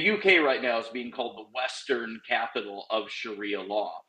UK right now is being called the Western capital of Sharia law.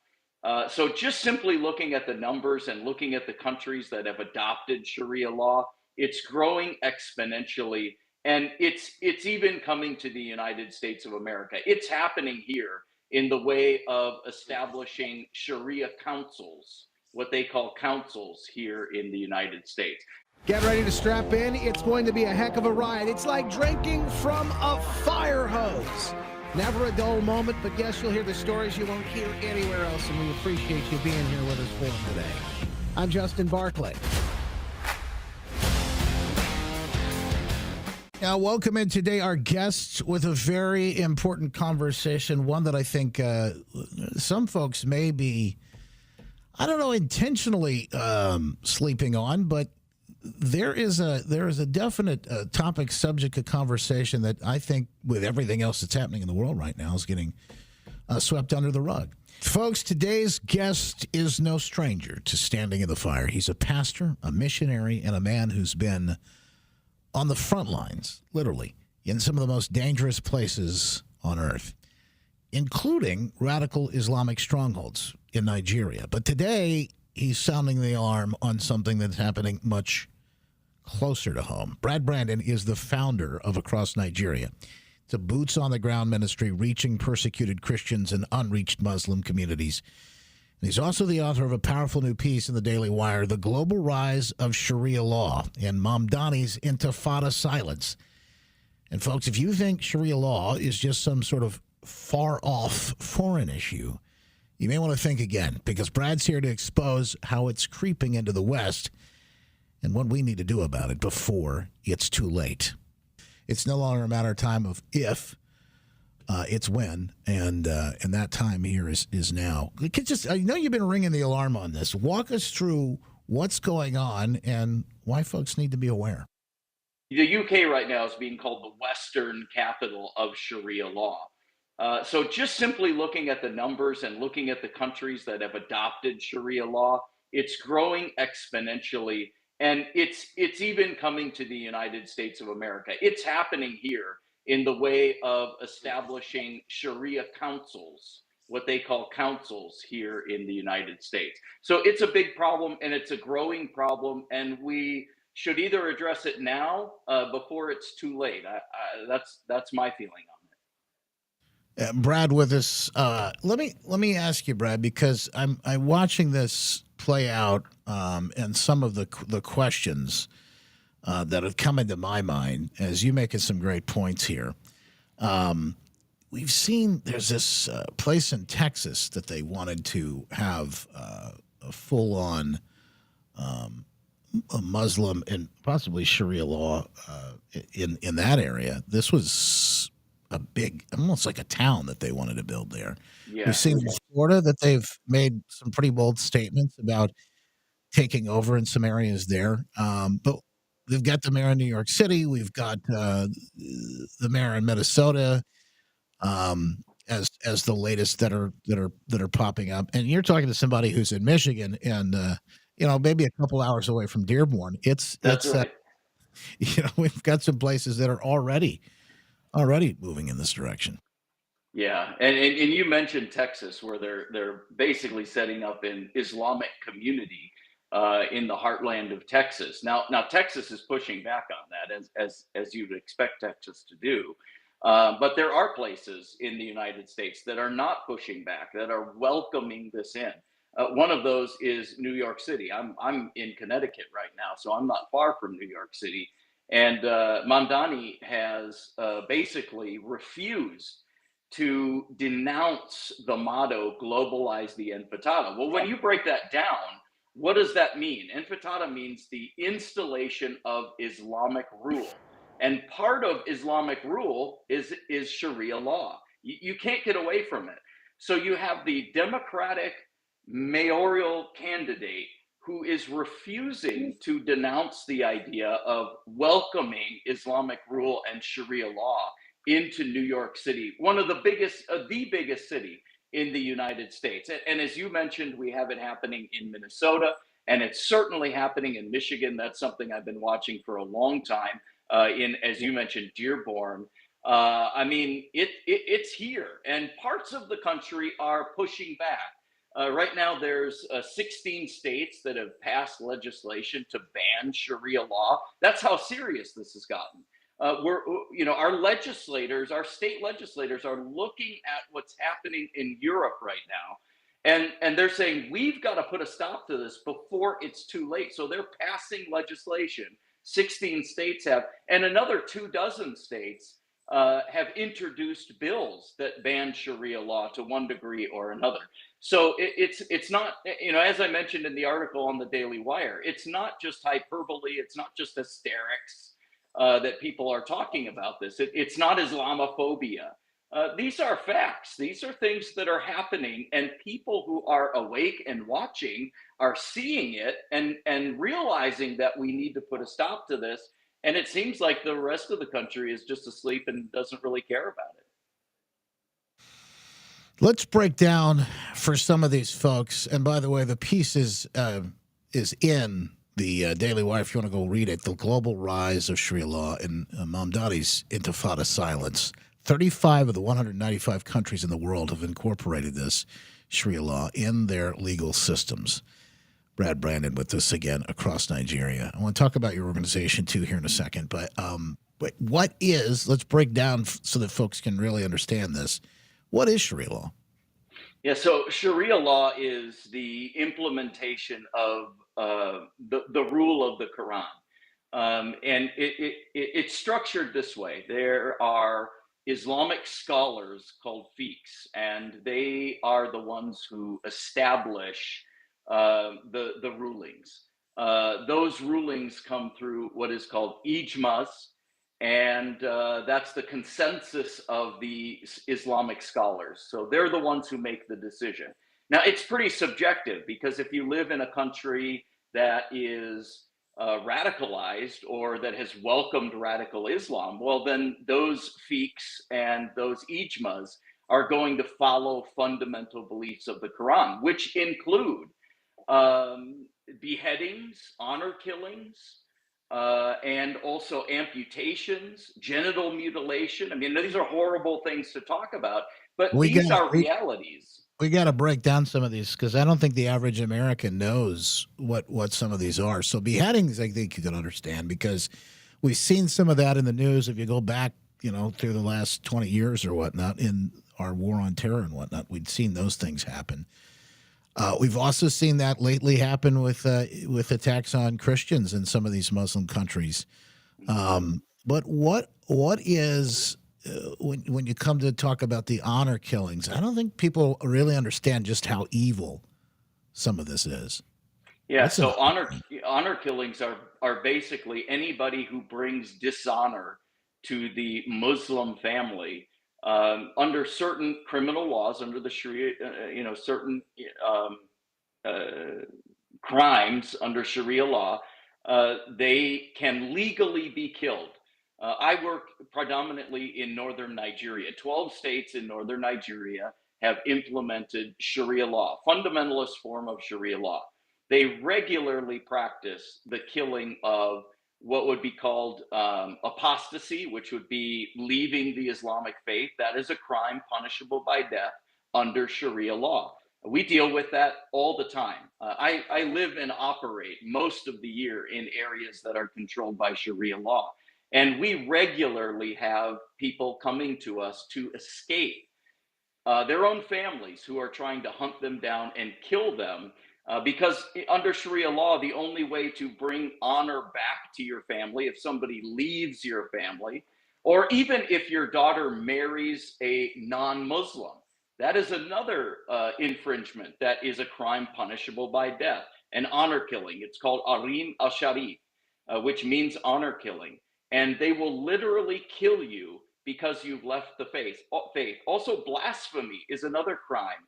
So just simply looking at the numbers and looking at the countries that have adopted Sharia law, it's growing exponentially, and it's even coming to the United States of America. It's happening here in the way of establishing Sharia councils, what they call councils here in the United States. Get ready to strap in. It's going to be a heck of a ride. It's like drinking from a fire hose. Never a dull moment, but yes, you'll hear the stories you won't hear anywhere else, and we appreciate you being here with us for them today. I'm Justin Barclay. Now, welcome in today our guests with a very important conversation, one that I think some folks may be, I don't know, intentionally sleeping on, but there is a definite topic, subject of conversation that I think, with everything else that's happening in the world right now, is getting swept under the rug. Folks, today's guest is no stranger to standing in the fire. He's a pastor, a missionary, and a man who's been on the front lines, literally, in some of the most dangerous places on earth, including radical Islamic strongholds in Nigeria. But today, he's sounding the alarm on something that's happening much closer to home. Brad Brandon is the founder of Across Nigeria. It's a boots-on-the-ground ministry reaching persecuted Christians and unreached Muslim communities. And he's also the author of a powerful new piece in the Daily Wire, The Global Rise of Sharia Law and Mamdani's Intifada Silence. And folks, if you think Sharia law is just some sort of far-off foreign issue, you may want to think again, because Brad's here to expose how it's creeping into the West and what we need to do about it before it's too late. It's no longer a matter of time of if, it's when, and that time here is now. I know you've been ringing the alarm on this. Walk us through what's going on and why folks need to be aware. The UK right now is being called the Western capital of Sharia law. So just simply looking at the numbers and looking at the countries that have adopted Sharia law, it's growing exponentially, and it's even coming to the United States of America. It's happening here in the way of establishing Sharia councils, what they call councils here in the United States. So it's a big problem, and it's a growing problem, and we should either address it now before it's too late. That's my feeling on it. Brad with us. Let me ask you, Brad, because I'm watching this play out, and some of the questions that have come into my mind as you making some great points here. We've seen there's this place in Texas that they wanted to have a full-on a Muslim and possibly Sharia law in that area. This was a big, almost like a town that they wanted to build there. Yeah. We've seen in Florida that they've made some pretty bold statements about taking over in some areas there. But they've got the mayor in New York City. We've got the mayor in Minnesota as the latest that are popping up. And you're talking to somebody who's in Michigan and maybe a couple hours away from Dearborn. That's right. We've got some places that are already moving in this direction. Yeah, and you mentioned Texas, where they're basically setting up an Islamic community in the heartland of Texas. Now Texas is pushing back on that, as you'd expect Texas to do. But there are places in the United States that are not pushing back, that are welcoming this in. One of those is New York City. I'm in Connecticut right now, so I'm not far from New York City. And Mamdani has basically refused to denounce the motto, globalize the Intifada. Well, when you break that down, what does that mean? Intifada means the installation of Islamic rule. And part of Islamic rule is Sharia law. You can't get away from it. So you have the Democratic mayoral candidate who is refusing to denounce the idea of welcoming Islamic rule and Sharia law into New York City, one of the biggest city in the United States. And as you mentioned, we have it happening in Minnesota, and it's certainly happening in Michigan. That's something I've been watching for a long time, as you mentioned, Dearborn. I mean, it's here, and parts of the country are pushing back. Right now, there's 16 states that have passed legislation to ban Sharia law. That's how serious this has gotten. Our legislators, our state legislators, are looking at what's happening in Europe right now, and they're saying we've got to put a stop to this before it's too late. So they're passing legislation. 16 states have, and another 24 states have introduced bills that ban Sharia law to one degree or another. So it's not, as I mentioned in the article on the Daily Wire, it's not just hyperbole, it's not just hysterics that people are talking about this. It's not Islamophobia. These are facts. These are things that are happening, and people who are awake and watching are seeing it and realizing that we need to put a stop to this. And it seems like the rest of the country is just asleep and doesn't really care about it. Let's break down for some of these folks. And by the way, the piece is in the Daily Wire. If you want to go read it, the global rise of Sharia law and Mamdani's Intifada silence. 35 of the 195 countries in the world have incorporated this Sharia law in their legal systems. Brad Brandon with us again across Nigeria. I want to talk about your organization too here in a second, but let's break down so that folks can really understand this. What is Sharia law? Yeah, so Sharia law is the implementation of the rule of the Quran. And it's structured this way. There are Islamic scholars called fiqhs, and they are the ones who establish the rulings. Those rulings come through what is called ijmas, and that's the consensus of the Islamic scholars. So they're the ones who make the decision. Now, it's pretty subjective because if you live in a country that is radicalized or that has welcomed radical Islam, well, then those fiqhs and those ijmas are going to follow fundamental beliefs of the Quran, which include beheadings, honor killings, and also amputations, genital mutilation. I mean, these are horrible things to talk about, but these are realities. We got to break down some of these because I don't think the average American knows what some of these are. So beheadings, I think you can understand because we've seen some of that in the news. If you go back, through the last 20 years or whatnot in our war on terror and whatnot, we'd seen those things happen. We've also seen that lately happen with attacks on Christians in some of these Muslim countries. But what is when you come to talk about the honor killings? I don't think people really understand just how evil some of this is. Yeah, so honor killings are basically anybody who brings dishonor to the Muslim family under certain criminal laws, under the Sharia, certain crimes under Sharia law, they can legally be killed. I work predominantly in northern Nigeria. 12 states in northern Nigeria have implemented Sharia law, fundamentalist form of Sharia law. They regularly practice the killing of what would be called apostasy, which would be leaving the Islamic faith. That is a crime punishable by death under Sharia law. We deal with that all the time. I live and operate most of the year in areas that are controlled by Sharia law. And we regularly have people coming to us to escape their own families who are trying to hunt them down and kill them. Because under Sharia law, the only way to bring honor back to your family, if somebody leaves your family, or even if your daughter marries a non-Muslim, that is another infringement that is a crime punishable by death, an honor killing. It's called Arim al-Sharif, which means honor killing. And they will literally kill you because you've left the faith. Also, blasphemy is another crime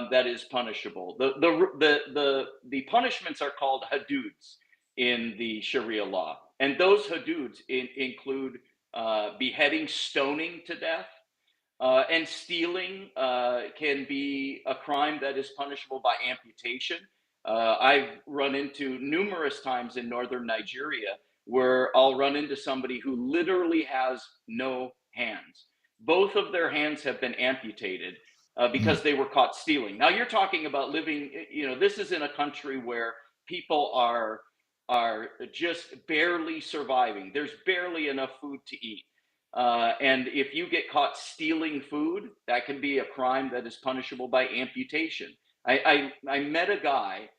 that is punishable. The punishments are called haduds in the Sharia law, and those haduds include beheading, stoning to death, and stealing can be a crime that is punishable by amputation. I've run into numerous times in northern Nigeria where I'll run into somebody who literally has no hands. Both of their hands have been amputated Mm. because they were caught stealing. Now you're talking about living, this is in a country where people are just barely surviving. There's barely enough food to eat. And if you get caught stealing food, that can be a crime that is punishable by amputation. I met a guy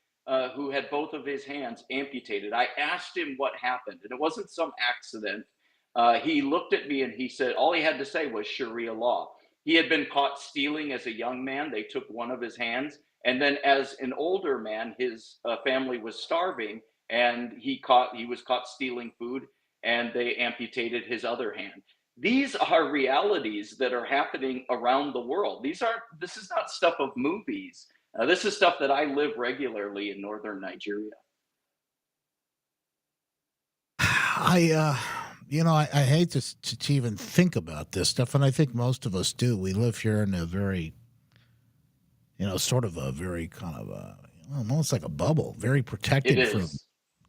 who had both of his hands amputated. I asked him what happened, and it wasn't some accident. He looked at me and he said, all he had to say was Sharia law. He had been caught stealing as a young man. They took one of his hands. And then as an older man, his family was starving and he was caught stealing food and they amputated his other hand. These are realities that are happening around the world. This is not stuff of movies. This is stuff that I live regularly in northern Nigeria. I hate to even think about this stuff, and I think most of us do. We live here in a very, sort of a very kind of almost like a bubble, very It protected from is.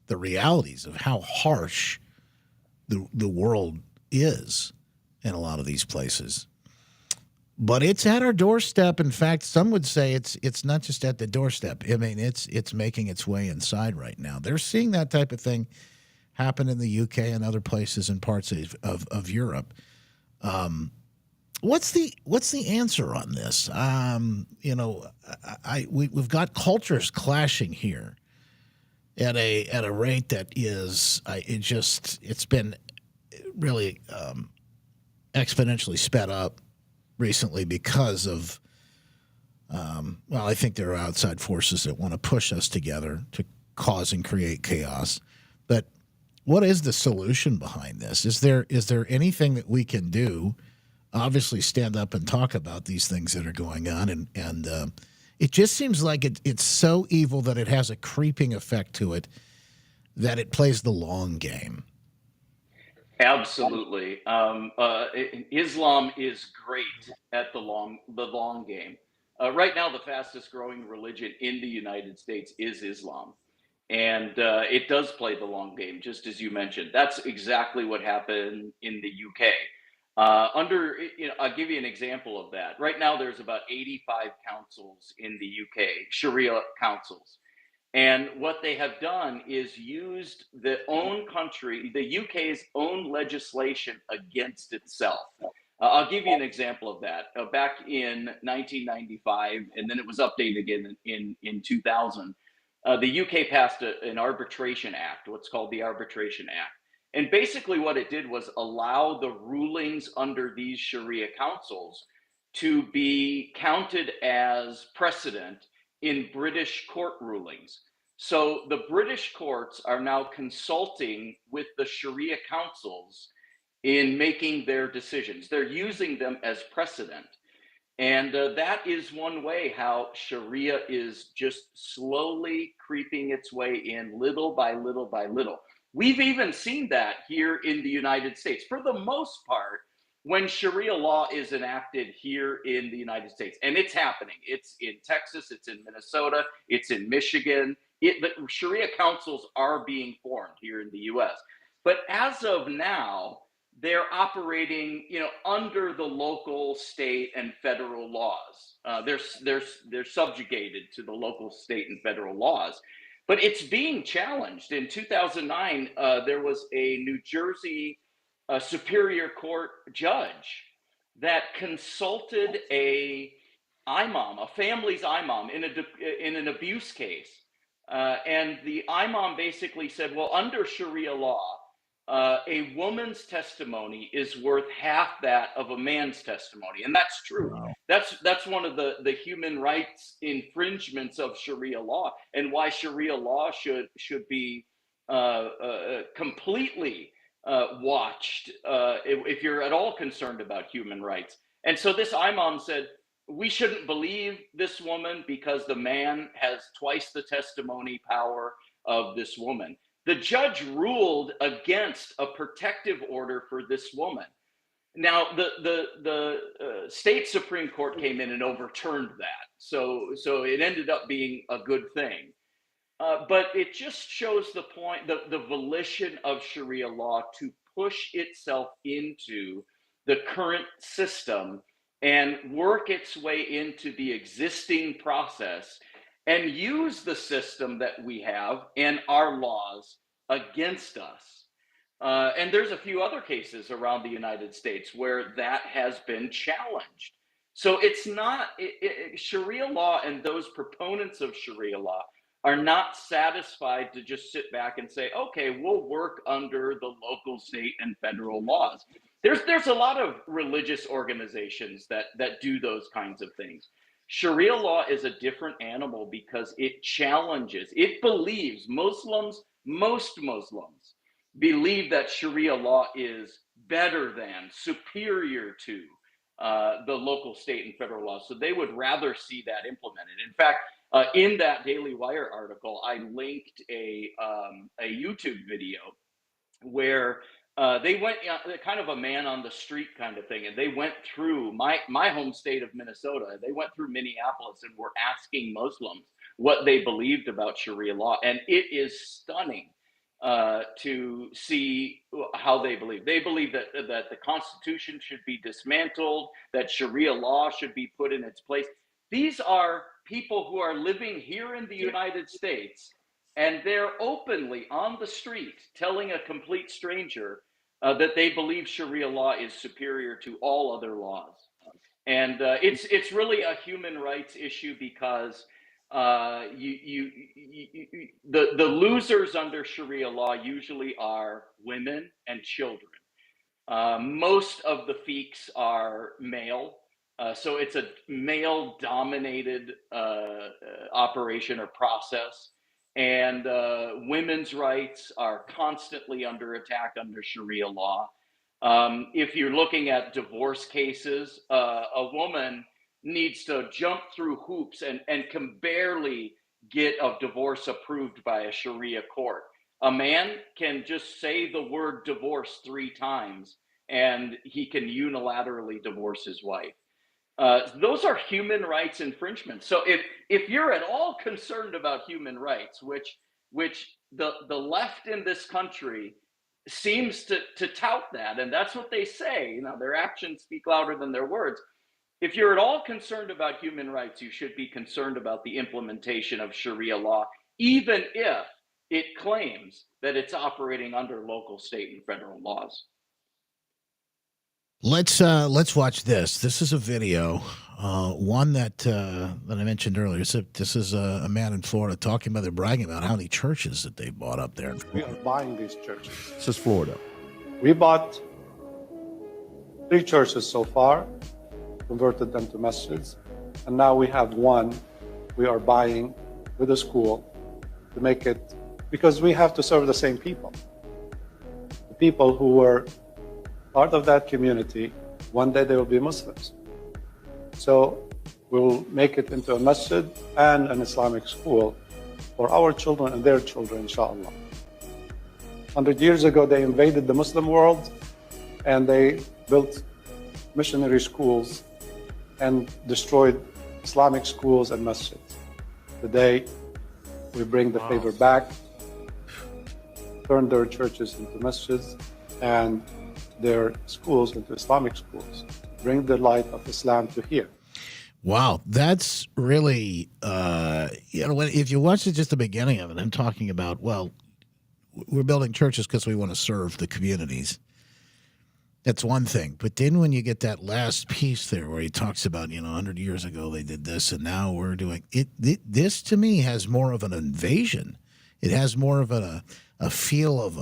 the realities of how harsh the world is in a lot of these places. But it's at our doorstep. In fact, some would say it's not just at the doorstep. I mean, it's making its way inside right now. They're seeing that type of thing happen in the UK and other places in parts of Europe. What's the answer on this? We've got cultures clashing here at a rate that is it's been really exponentially sped up recently because of I think there are outside forces that want to push us together to cause and create chaos. But what is the solution behind this? Is there anything that we can do? Obviously, stand up and talk about these things that are going on, and it just seems like it's so evil that it has a creeping effect to it, that it plays the long game. Absolutely. Islam is great at the long game. Right now, the fastest growing religion in the United States is Islam, and it does play the long game, just as you mentioned. That's exactly what happened in the UK. I'll give you an example of that. Right now, there's about 85 councils in the UK, Sharia councils. And what they have done is used the UK's own legislation against itself. I'll give you an example of that. Back in 1995, and then it was updated again in 2000, the UK passed an arbitration act, what's called the Arbitration Act. And basically, what it did was allow the rulings under these Sharia councils to be counted as precedent in British court rulings. So the British courts are now consulting with the Sharia councils in making their decisions. They're using them as precedent. And that is one way how Sharia is just slowly creeping its way in little by little by little. We've even seen that here in the United States. For the most part, when Sharia law is enacted here in the United States, and it's happening, it's in Texas, it's in Minnesota, it's in Michigan, the Sharia councils are being formed here in the US. But as of now, they're operating, under the local, state, and federal laws. They're subjugated to the local, state, and federal laws. But it's being challenged. In 2009, there was a New Jersey Superior Court judge that consulted a family's imam in an abuse case. And the imam basically said, well, under Sharia law, a woman's testimony is worth half that of a man's testimony, and that's true. Wow. That's one of the human rights infringements of Sharia law, and why Sharia law should be completely watched if you're at all concerned about human rights. And so this imam said, we shouldn't believe this woman because the man has twice the testimony power of this woman. The judge ruled against a protective order for this woman. Now, the state Supreme Court came in and overturned that. So it ended up being a good thing. But it just shows the point, the volition of Sharia law to push itself into the current system and work its way into the existing process and use the system that we have and our laws against us. And there's a few other cases around the United States where that has been challenged. So it's not Sharia law, and those proponents of Sharia law are not satisfied to just sit back and say, okay, we'll work under the local, state, and federal laws. There's a lot of religious organizations that do those kinds of things. Sharia law is a different animal because it challenges, it believes most Muslims believe that Sharia law is better than, superior to the local, state, and federal laws. So they would rather see that implemented. In fact, in that Daily Wire article, I linked a YouTube video where they went kind of a man on the street kind of thing, and they went through my home state of Minnesota. They went through Minneapolis and were asking Muslims what they believed about Sharia law, and it is stunning to see how they believe. They believe that the Constitution should be dismantled, that Sharia law should be put in its place. These are people who are living here in the United States, and they're openly on the street telling a complete stranger that they believe Sharia law is superior to all other laws. And it's really a human rights issue because the losers under Sharia law usually are women and children. Most of the fiqs are male, so it's a male dominated operation or process. And women's rights are constantly under attack under Sharia law. If you're looking at divorce cases, a woman needs to jump through hoops and can barely get a divorce approved by a Sharia court. A man can just say the word divorce 3 times and he can unilaterally divorce his wife. Those are human rights infringements. So if you're at all concerned about human rights, which the left in this country seems to tout that, and that's what they say, you know, their actions speak louder than their words. If you're at all concerned about human rights, you should be concerned about the implementation of Sharia law, even if it claims that it's operating under local, state, and federal laws. Let's watch this. This is a video, one that I mentioned earlier. This is a man in Florida talking about, they're bragging about how many churches that they bought up there. We are buying these churches. This is Florida. We bought 3 churches so far, converted them to masjids, and now we have one we are buying with a school to make it, because we have to serve the same people. The people who were part of that community, one day they will be Muslims. So we'll make it into a masjid and an Islamic school for our children and their children, inshallah. 100 years ago, they invaded the Muslim world and they built missionary schools and destroyed Islamic schools and masjids. Today, we bring the favor back, turn their churches into masjids and their schools into Islamic schools, bring the light of Islam to here. Wow, that's really, if you watch just the beginning of it, I'm talking about, well, we're building churches because we want to serve the communities. That's one thing. But then when you get that last piece there where he talks about, 100 years ago they did this and now we're doing it. This to me has more of an invasion. It has more of a feel of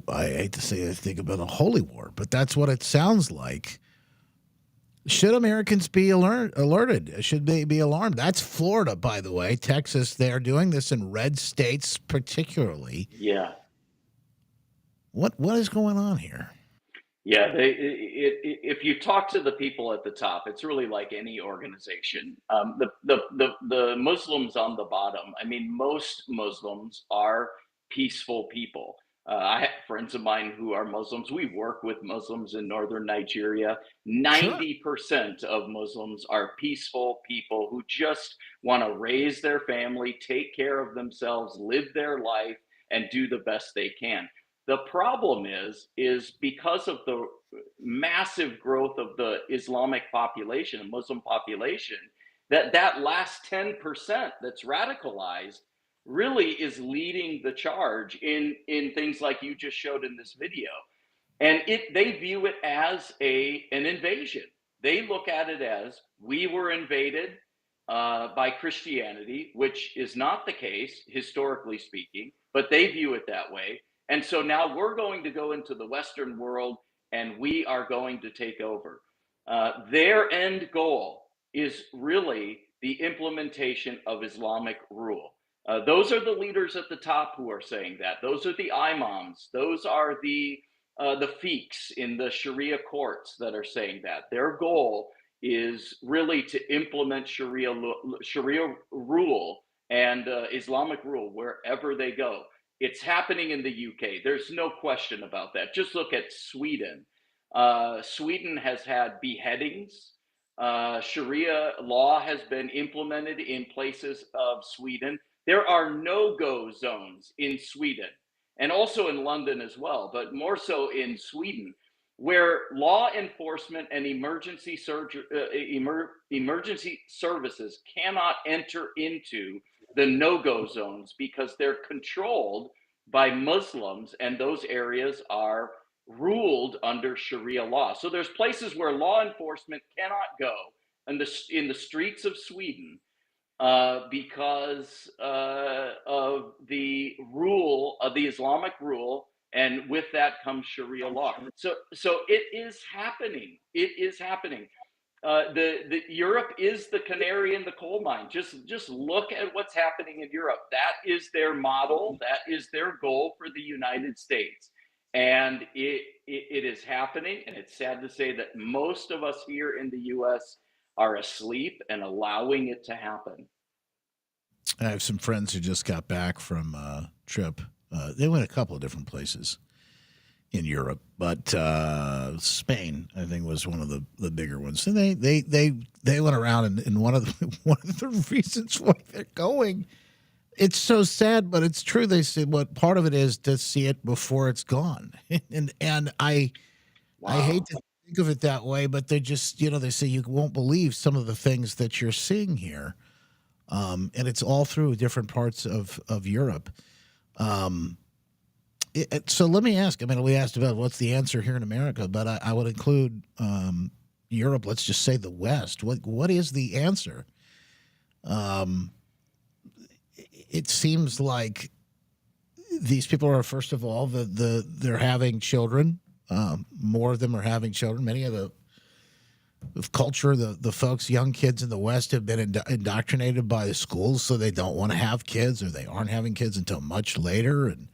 I hate to say, I think about a holy war, but that's what it sounds like. Should Americans be alerted? Should they be alarmed? That's Florida, by the way. Texas, they're doing this in red states particularly. Yeah. What is going on here? Yeah, if you talk to the people at the top, it's really like any organization. The Muslims on the bottom, I mean, most Muslims are peaceful people. I have friends of mine who are Muslims. We work with Muslims in northern Nigeria. 90% of Muslims are peaceful people who just want to raise their family, take care of themselves, live their life, and do the best they can. The problem is because of the massive growth of the Islamic population and Muslim population, that last 10% that's radicalized really is leading the charge in things like you just showed in this video. And they view it as an invasion. They look at it as we were invaded by Christianity, which is not the case historically speaking, but they view it that way. And so now we're going to go into the Western world and we are going to take over. Their end goal is really the implementation of Islamic rule. Those are the leaders at the top who are saying that. Those are the imams. Those are the fiqhs in the Sharia courts that are saying that. Their goal is really to implement Sharia rule and Islamic rule wherever they go. It's happening in the UK. There's no question about that. Just look at Sweden. Sweden has had beheadings. Sharia law has been implemented in places of Sweden. There are no-go zones in Sweden and also in London as well, but more so in Sweden, where law enforcement and emergency services cannot enter into the no-go zones because they're controlled by Muslims, and those areas are ruled under Sharia law. So there's places where law enforcement cannot go in the streets of Sweden because of the rule of the Islamic rule, and with that comes Sharia law. So it is happening. It is happening. The Europe is the canary in the coal mine. Just look at what's happening in Europe. That is their model. That is their goal for the United States, and it is happening. And it's sad to say that most of us here in the U.S. are asleep and allowing it to happen. I have some friends who just got back from a trip. They went a couple of different places in Europe, but Spain, I think, was one of the bigger ones. And they went around, and one of the reasons why they're going, it's so sad, but it's true. They said what part of it is to see it before it's gone, and I hate to think of it that way, but they just, they say you won't believe some of the things that you're seeing here. And it's all through different parts of Europe. So let me ask, we asked about what's the answer here in America, but I would include Europe, let's just say the West. What is the answer? It seems like these people are, first of all, they're having children. More of them are having children. Many of the culture, the folks, young kids in the West have been indoctrinated by the schools, so they don't want to have kids, or they aren't having kids until much later. And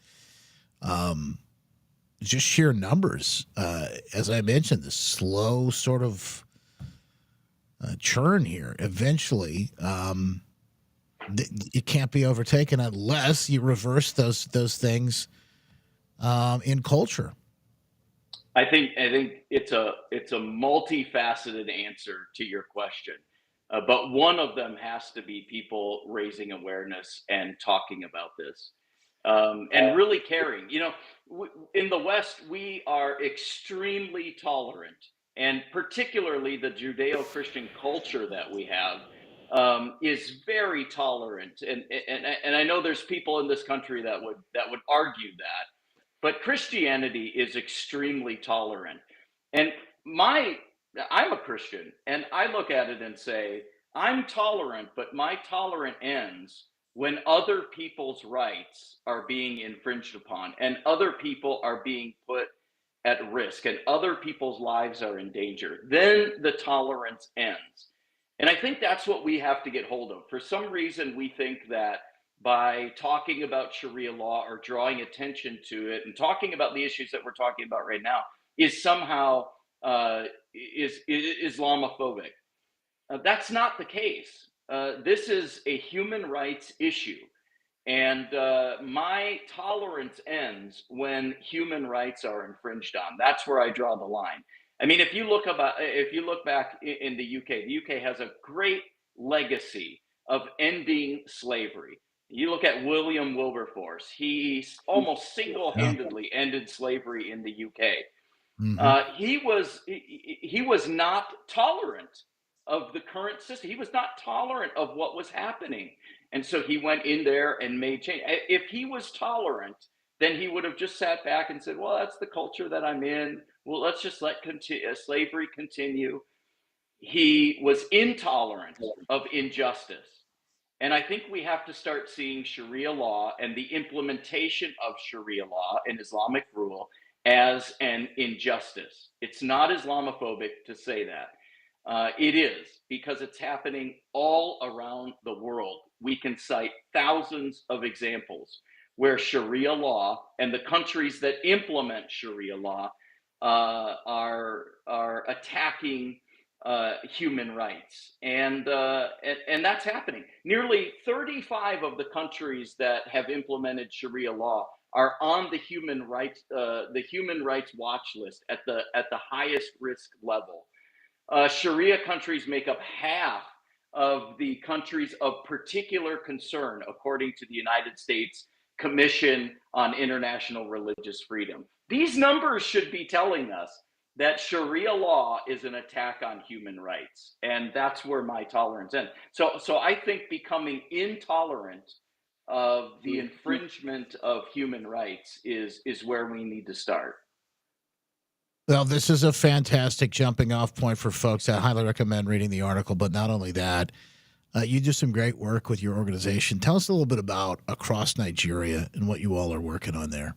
just sheer numbers. As I mentioned, the slow sort of churn here. Eventually, it can't be overtaken unless you reverse those things in culture. I think it's a multifaceted answer to your question, but one of them has to be people raising awareness and talking about this, and really caring. In the West, we are extremely tolerant, and particularly the Judeo-Christian culture that we have is very tolerant. And I know there's people in this country that would argue that. But Christianity is extremely tolerant. And I'm a Christian, and I look at it and say, I'm tolerant, but my tolerance ends when other people's rights are being infringed upon, and other people are being put at risk, and other people's lives are in danger. Then the tolerance ends. And I think that's what we have to get hold of. For some reason, we think that by talking about Sharia law or drawing attention to it and talking about the issues that we're talking about right now is somehow is Islamophobic. That's not the case. This is a human rights issue, and my tolerance ends when human rights are infringed on. That's where I draw the line. If you look back in the UK has a great legacy of ending slavery. You look at William Wilberforce, he almost Yeah. single-handedly ended slavery in the UK. Hmm. He was not tolerant of the current system. He was not tolerant of what was happening, and so he went in there and made change. If he was tolerant, then he would have just sat back and said, "Well, that's the culture that I'm in. Well, let's just let slavery continue." He was intolerant of injustice. And I think we have to start seeing Sharia law and the implementation of Sharia law and Islamic rule as an injustice. It's not Islamophobic to say that. It is because it's happening all around the world. We can cite thousands of examples where Sharia law and the countries that implement Sharia law are attacking human rights, and that's happening. Nearly 35 of the countries that have implemented Sharia law are on the human rights watch list at the highest risk level. Sharia countries make up half of the countries of particular concern, according to the United States Commission on International Religious Freedom. These numbers should be telling us that Sharia law is an attack on human rights, and that's where my tolerance ends. So I think becoming intolerant of the infringement of human rights is where we need to start. Well, this is a fantastic jumping off point for folks. I highly recommend reading the article, but not only that, you do some great work with your organization. Tell us a little bit about Across Nigeria and what you all are working on there.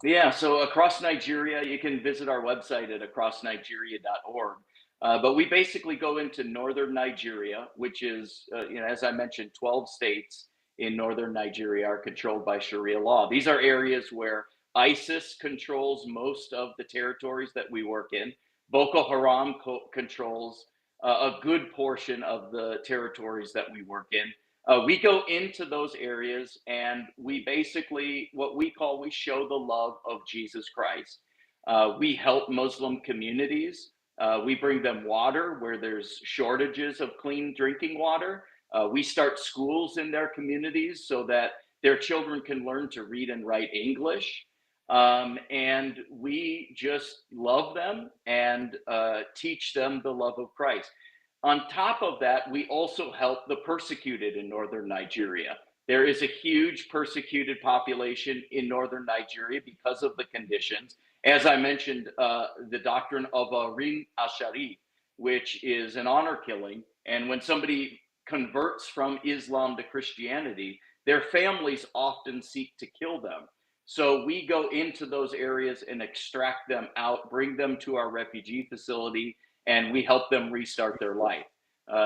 Yeah, so across Nigeria, you can visit our website at acrossnigeria.org. But we basically go into northern Nigeria, which is, as I mentioned, 12 states in northern Nigeria are controlled by Sharia law. These are areas where ISIS controls most of the territories that we work in. Boko Haram controls a good portion of the territories that we work in. We go into those areas and we basically, we show the love of Jesus Christ. We help Muslim communities. We bring them water where there's shortages of clean drinking water. We start schools in their communities so that their children can learn to read and write English. And we just love them and teach them the love of Christ. On top of that, we also help the persecuted in northern Nigeria. There is a huge persecuted population in northern Nigeria because of the conditions. As I mentioned, the doctrine of Rim Ashari, which is an honor killing. And when somebody converts from Islam to Christianity, their families often seek to kill them. So we go into those areas and extract them out, bring them to our refugee facility, and we help them restart their life.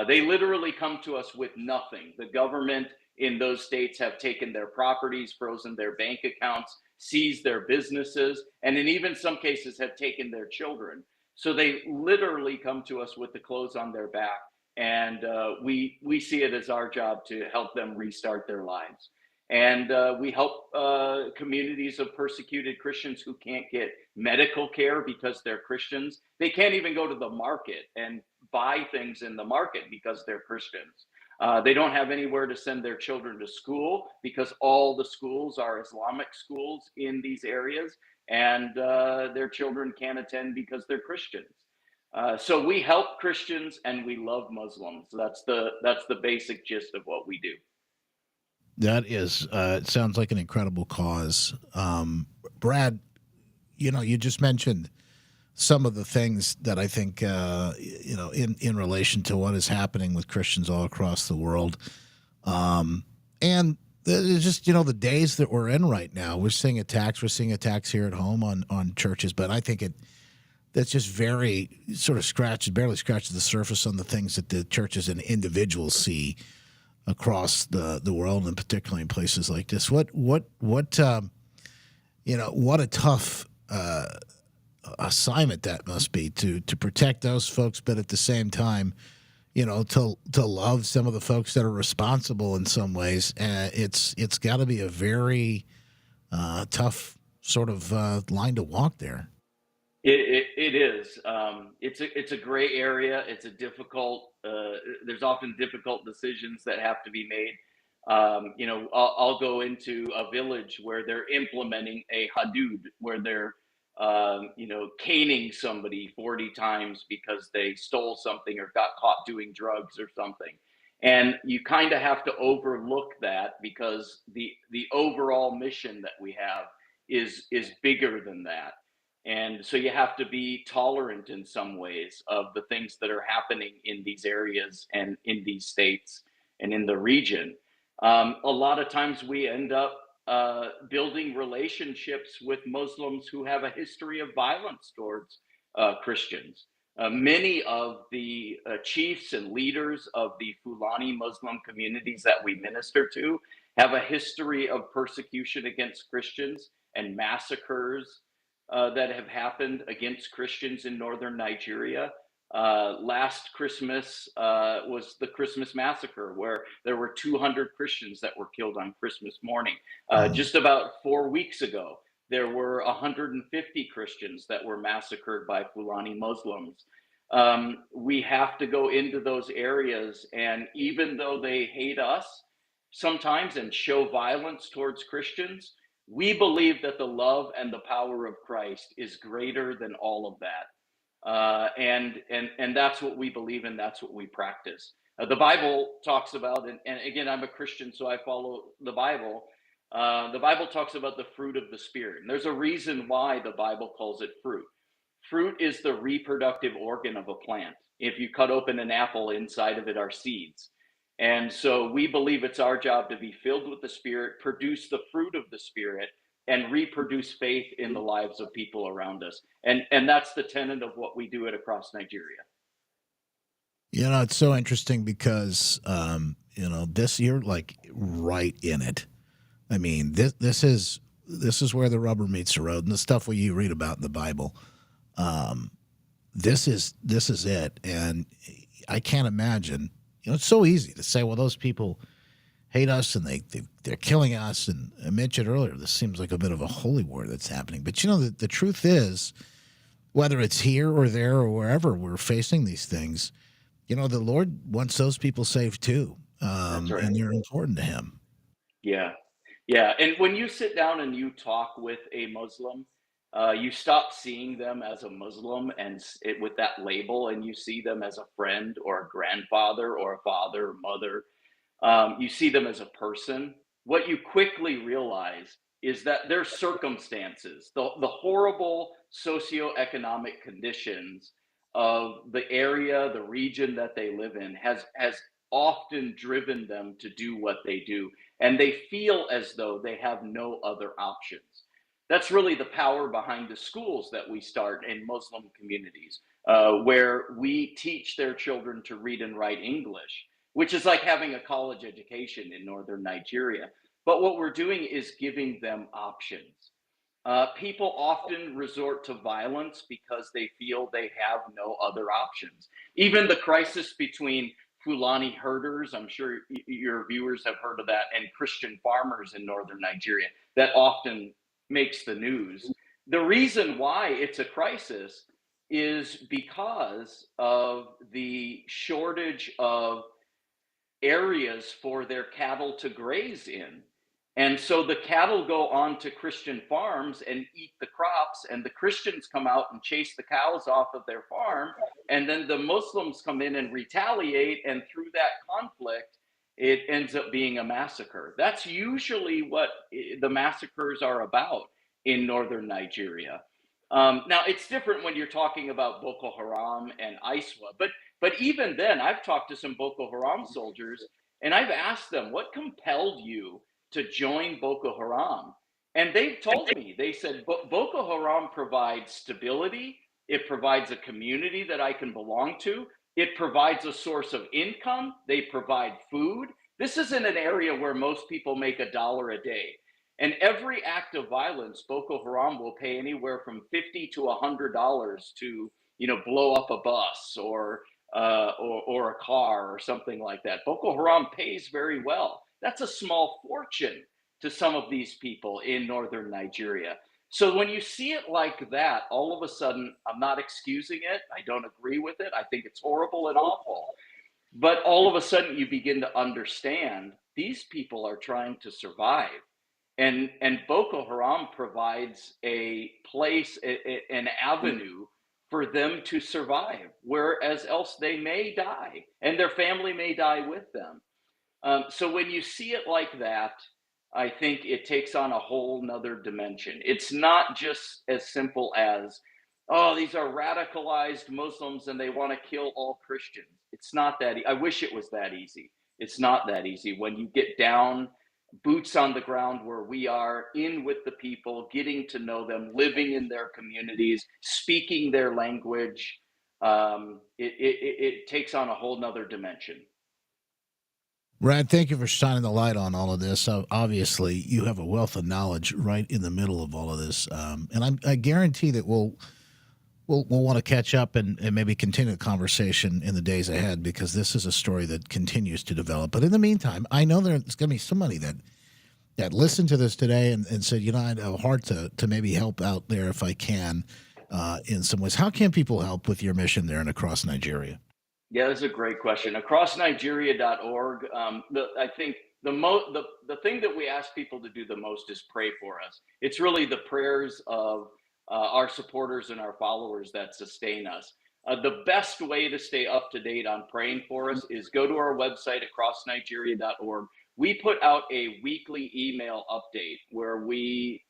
They literally come to us with nothing. The government in those states have taken their properties, frozen their bank accounts, seized their businesses, and in even some cases have taken their children. So they literally come to us with the clothes on their back, and we see it as our job to help them restart their lives. And we help communities of persecuted Christians who can't get medical care because they're Christians. They can't even go to the market and buy things in the market because they're Christians. They don't have anywhere to send their children to school because all the schools are Islamic schools in these areas, and their children can't attend because they're Christians. So we help Christians and we love Muslims. That's the basic gist of what we do. That is, it sounds like an incredible cause. Brad, you just mentioned some of the things that I think, in relation to what is happening with Christians all across the world. And it's just, the days that we're in right now, we're seeing attacks here at home on churches, but I think that's just very sort of barely scratches the surface on the things that the churches and individuals see across the world, and particularly in places like this. What a tough assignment that must be to protect those folks, but at the same time, to love some of the folks that are responsible in some ways. It's got to be a very tough sort of line to walk there. It is. It's a gray area. It's a difficult. There's often difficult decisions that have to be made. I'll go into a village where they're implementing a hadud, where they're, caning somebody 40 times because they stole something or got caught doing drugs or something. And you kind of have to overlook that because the overall mission that we have is bigger than that. And so you have to be tolerant in some ways of the things that are happening in these areas and in these states and in the region. A lot of times we end up building relationships with Muslims who have a history of violence towards Christians. Many of the chiefs and leaders of the Fulani Muslim communities that we minister to have a history of persecution against Christians and massacres that have happened against Christians in northern Nigeria. Last Christmas was the Christmas massacre, where there were 200 Christians that were killed on Christmas morning. Just about 4 weeks ago, there were 150 Christians that were massacred by Fulani Muslims. We have to go into those areas, and even though they hate us sometimes and show violence towards Christians, we believe that the love and the power of Christ is greater than all of that. And that's what we believe in. That's what we practice. The Bible talks about, and again, I'm a Christian, so I follow the Bible. The Bible talks about the fruit of the Spirit, and there's a reason why the Bible calls it fruit. Fruit is the reproductive organ of a plant. If you cut open an apple, inside of it are seeds. And so we believe it's our job to be filled with the Spirit, produce the fruit of the Spirit, and reproduce faith in the lives of people around us. And that's the tenet of what we do it across Nigeria. It's so interesting because this, you're like right in it. I mean, this is where the rubber meets the road, and the stuff you read about in the Bible. This is it, and I can't imagine. It's so easy to say, well, those people hate us and they're killing us. And I mentioned earlier, this seems like a bit of a holy war that's happening. But the truth is, whether it's here or there or wherever we're facing these things, the Lord wants those people saved too, That's right. and they're important to Him. Yeah. Yeah. And when you sit down and you talk with a Muslim, you stop seeing them as a Muslim with that label, and you see them as a friend or a grandfather or a father or mother. You see them as a person. What you quickly realize is that their circumstances, the horrible socioeconomic conditions of the area, the region that they live in, has often driven them to do what they do. And they feel as though they have no other options. That's really the power behind the schools that we start in Muslim communities, where we teach their children to read and write English, which is like having a college education in northern Nigeria. But what we're doing is giving them options. People often resort to violence because they feel they have no other options. Even the crisis between Fulani herders, I'm sure your viewers have heard of that, and Christian farmers in northern Nigeria, that often makes the news. The reason why it's a crisis is because of the shortage of areas for their cattle to graze in. And so the cattle go on to Christian farms and eat the crops, and the Christians come out and chase the cows off of their farm. And then the Muslims come in and retaliate. And through that conflict, it ends up being a massacre. That's usually what the massacres are about in northern Nigeria. Now, it's different when you're talking about Boko Haram and ISWA, but even then, I've talked to some Boko Haram soldiers, and I've asked them, what compelled you to join Boko Haram? And they've told me, they said, Boko Haram provides stability. It provides a community that I can belong to. It provides a source of income. They provide food. This isn't an area where most people make $1 a day. And every act of violence, Boko Haram will pay anywhere from $50 to $100 to, blow up a bus or a car or something like that. Boko Haram pays very well. That's a small fortune to some of these people in northern Nigeria. So when you see it like that, all of a sudden, I'm not excusing it. I don't agree with it. I think it's horrible and awful. But all of a sudden, you begin to understand these people are trying to survive. And Boko Haram provides a place, an avenue for them to survive, whereas else they may die and their family may die with them. So when you see it like that, I think it takes on a whole nother dimension. It's not just as simple as, oh, these are radicalized Muslims and they want to kill all Christians. It's not that. I wish it was that easy. It's not that easy. When you get down, boots on the ground where we are, in with the people, getting to know them, living in their communities, speaking their language, it takes on a whole nother dimension. Brad, thank you for shining the light on all of this. Obviously, you have a wealth of knowledge right in the middle of all of this, and I guarantee that we'll want to catch up and maybe continue the conversation in the days ahead, because this is a story that continues to develop. But in the meantime, I know there's going to be somebody that listened to this today and said, I have a heart to maybe help out there if I can in some ways. How can people help with your mission there and across Nigeria? Yeah, that's a great question. Acrossnigeria.org. I think the thing that we ask people to do the most is pray for us. It's really the prayers of our supporters and our followers that sustain us. The best way to stay up to date on praying for us is go to our website, acrossnigeria.org. We put out a weekly email update where we,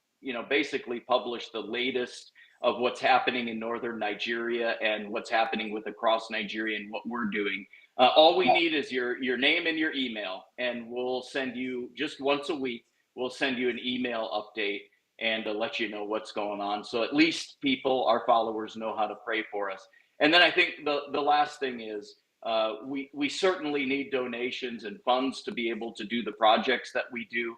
basically publish the latest of what's happening in northern Nigeria and what's happening with across Nigeria and what we're doing. All we need is your name and your email, and we'll send you, just once a week, we'll send you an email update and to let you know what's going on. So at least people, our followers, know how to pray for us. And then I think the last thing is we certainly need donations and funds to be able to do the projects that we do.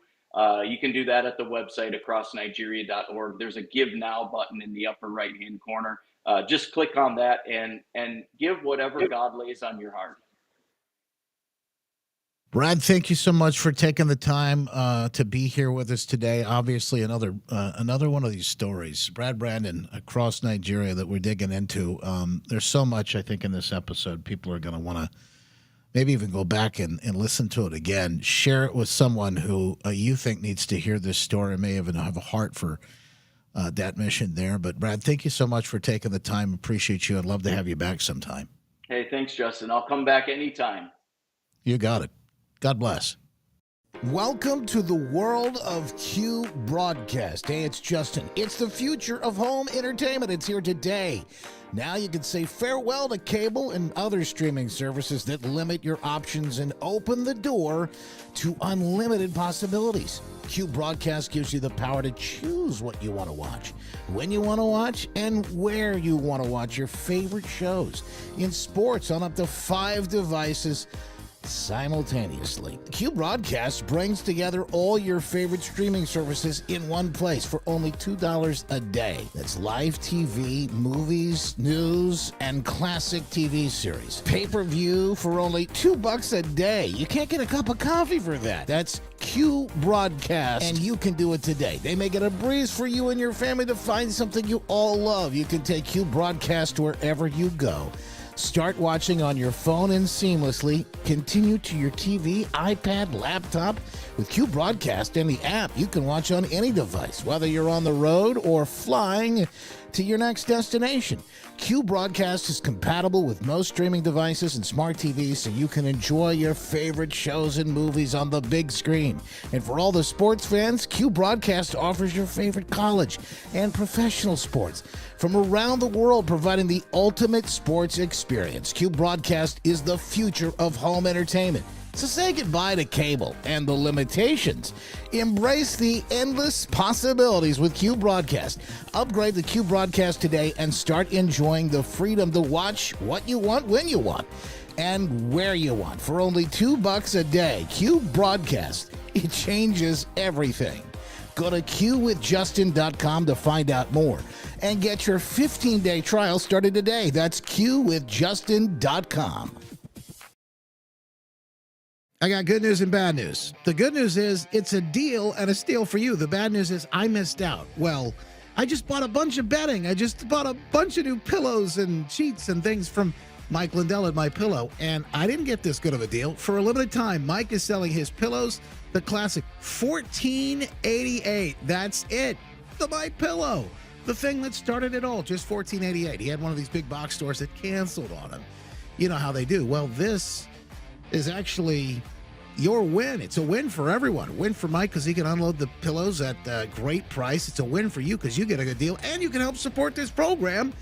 You can do that at the website, acrossnigeria.org. There's a Give Now button in the upper right-hand corner. Just click on that and give whatever God lays on your heart. Brad, thank you so much for taking the time to be here with us today. Obviously, another one of these stories. Brad Brandon, across Nigeria, that we're digging into. There's so much, I think, in this episode. People are going to want to maybe even go back and listen to it again. Share it with someone who you think needs to hear this story, may even have a heart for that mission there. But, Brad, thank you so much for taking the time. Appreciate you. I'd love to have you back sometime. Hey, thanks, Justin. I'll come back anytime. You got it. God bless. Welcome to the world of Q Broadcast. Hey, it's Justin. It's the future of home entertainment. It's here today. Now you can say farewell to cable and other streaming services that limit your options and open the door to unlimited possibilities. Q Broadcast gives you the power to choose what you want to watch, when you want to watch, and where you want to watch your favorite shows. In sports, on up to 5 devices simultaneously. Q Broadcast brings together all your favorite streaming services in one place for only $2 a day. That's live TV, movies, news, and classic TV series. Pay-per-view for only $2 a day. You can't get a cup of coffee for that. That's Q Broadcast, and you can do it today. They make it a breeze for you and your family to find something you all love. You can take Q Broadcast wherever you go. Start watching on your phone and seamlessly continue to your TV, iPad, laptop. With Q Broadcast and the app, you can watch on any device, whether you're on the road or flying to your next destination. Q Broadcast is compatible with most streaming devices and smart TVs, so you can enjoy your favorite shows and movies on the big screen. And for all the sports fans, Q Broadcast offers your favorite college and professional sports from around the world, providing the ultimate sports experience. Q Broadcast is the future of home entertainment. So say goodbye to cable and the limitations. Embrace the endless possibilities with Q Broadcast. Upgrade the Q Broadcast today and start enjoying the freedom to watch what you want, when you want, and where you want for only $2 a day. Q Broadcast. It changes everything. Go to qwithjustin.com to find out more and get your 15-day trial started today. That's qwithjustin.com. I got good news and bad news. The good news is it's a deal and a steal for you. The bad news is I missed out. Well, I just bought a bunch of bedding. I just bought a bunch of new pillows and sheets and things from Mike Lindell at My Pillow, and I didn't get this good of a deal. For a limited time, Mike is selling his pillows, the classic, $14.88. That's it. The My Pillow, the thing that started it all, just $14.88. He had one of these big box stores that canceled on him. You know how they do. Well, this is actually your win. It's a win for everyone. A win for Mike because he can unload the pillows at a great price. It's a win for you because you get a good deal, and you can help support this program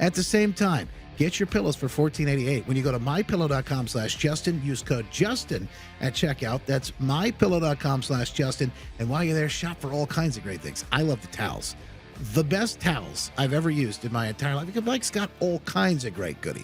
at the same time. Get your pillows for $14.88 when you go to mypillow.com/Justin. Use code Justin at checkout. That's mypillow.com/Justin. And while you're there, shop for all kinds of great things. I love the towels. The best towels I've ever used in my entire life because Mike's got all kinds of great goodies.